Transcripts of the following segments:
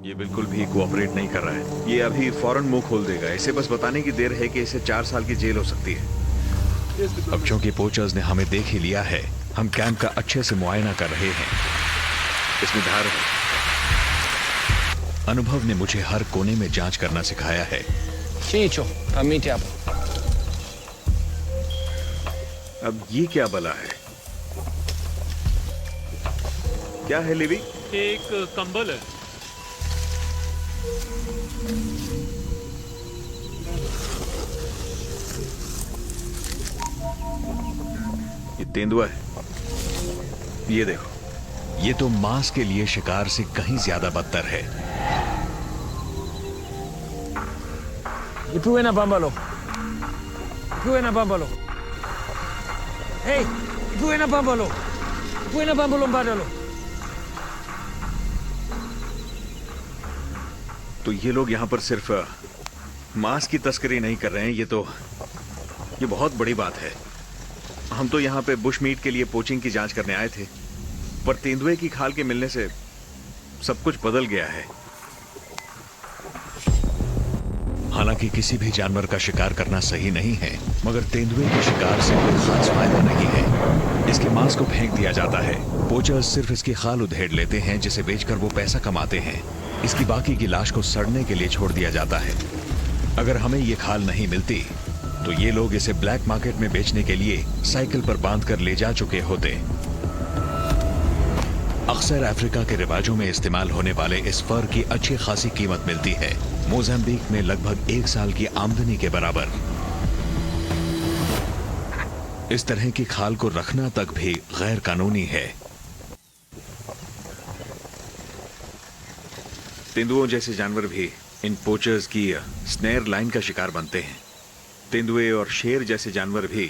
ये बिल्कुल भी कोऑपरेट नहीं कर रहा है। ये अभी फौरन मुंह खोल देगा। इसे बस बताने की देर है कि इसे 4 साल की जेल हो सकती है। अब क्योंकि पोचर्स ने हमें देख ही लिया है, हम कैंप का अच्छे से मुआयना कर रहे हैं। इसमें धार है। अनुभव ने मुझे हर कोने में जांच करना सिखाया है। Chicho, amite आप। अब ये क्या बला है? क्या है लिवी? एक कंबल है। ये तेंदुआ है। ये देखो। ये तो मांस के लिए शिकार से कहीं ज्यादा बदतर है। Ipruena bambalo. Ipruena bambalo. Hey, ipruena bambalo. Ipruena bambalo mbadalo. तो ये लोग यहाँ पर सिर्फ मांस की तस्करी नहीं कर रहे हैं। ये बहुत बड़ी बात है। हम तो यहाँ पे बुश मीट के लिए पोचिंग की जांच करने आए थे, पर तेंदुए की खाल के मिलने से सब कुछ बदल गया है। हालांकि किसी भी जानवर का शिकार करना सही नहीं है, मगर तेंदुए के शिकार से कोई खास फायदा नहीं है। इसके मांस को फेंक दिया जाता है। पोचर्स सिर्फ इसकी खाल उधेड़ लेते हैं, जिसे बेचकर वो पैसा कमाते हैं। इसकी बाकी की लाश को सड़ने के लिए छोड़ दिया जाता है। अगर हमें ये खाल नहीं मिलती तो ये लोग इसे ब्लैक मार्केट में बेचने के लिए साइकिल पर बांधकर ले जा चुके होते। अक्सर अफ्रीका के रिवाजों में इस्तेमाल होने वाले इस फर की अच्छी खासी कीमत मिलती है। मोजाम्बिक में लगभग 1 साल की आमदनी के बराबर। इस तरह की खाल को रखना तक भी गैर कानूनी है। तेंदुओं जैसे जानवर भी इन पोचर्स की स्नेयर लाइन का शिकार बनते हैं। तेंदुए और शेर जैसे जानवर भी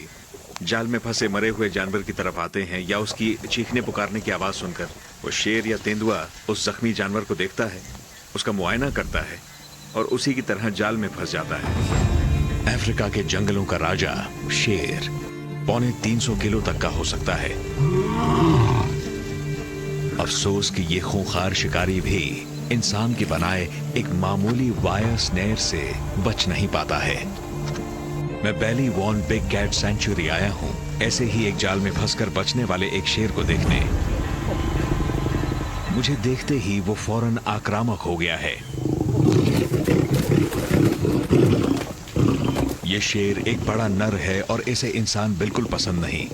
जाल में फंसे मरे हुए जानवर की तरफ आते हैं, या उसकी चीखने पुकारने की आवाज सुनकर वो शेर या तेंदुआ उस जख्मी जानवर को देखता है, उसका मुआयना करता है और उसी की तरह जाल में फंस जाता है। अफ्रीका के जंगलों का राजा शेर 350 किलो तक का हो सकता है। अफसोस कि ये खूंखार शिकारी भी इंसान के बनाए एक मामूली वायर स्नेयर से बच नहीं पाता है। मैं बैली वॉन बिग कैट सेंचुरी आया हूं ऐसे ही एक जाल में फंसकर बचने वाले एक शेर को देखने। मुझे देखते ही वो फौरन आक्रामक हो गया है। ये शेर एक बड़ा नर है और इसे इंसान बिल्कुल पसंद नहीं।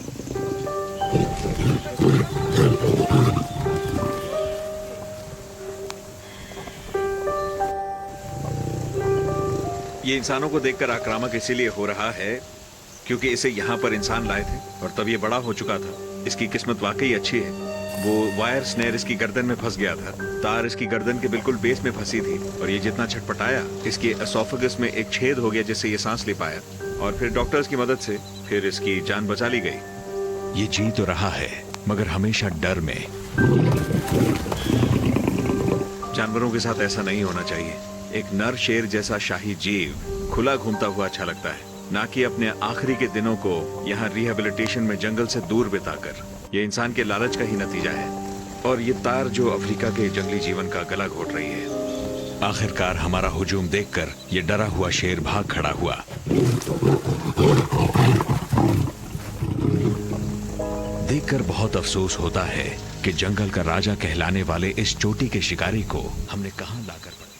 ये इंसानों को देखकर आक्रामक इसीलिए हो रहा है क्योंकि इसे यहाँ पर इंसान लाए थे और तब ये बड़ा हो चुका था। इसकी किस्मत वाकई अच्छी है। वो वायर स्नेयर इसकी गर्दन में फंस गया था। तार इसकी गर्दन के बिल्कुल बेस में फंसी थी और ये जितना छटपटाया, इसके एसोफेगस में एक छेद हो गया जिससे ये सांस ले पाया, और फिर डॉक्टर्स की मदद से फिर इसकी जान बचा ली गई। ये जी तो रहा है मगर हमेशा डर में। जानवरों के साथ ऐसा नहीं होना चाहिए। एक नर शेर जैसा शाही जीव खुला घूमता हुआ अच्छा लगता है, ना कि अपने आखिरी के दिनों को यहाँ रिहेबिलिटेशन में जंगल से दूर बिताकर। ये इंसान के लालच का ही नतीजा है। और ये तार जो अफ्रीका के जंगली जीवन का गला घोट रही है। आखिरकार हमारा हुजूम देखकर ये डरा हुआ शेर भाग खड़ा हुआ। देखकर बहुत अफसोस होता है कि जंगल का राजा कहलाने वाले इस चोटी के शिकारी को हमने कहां लाकर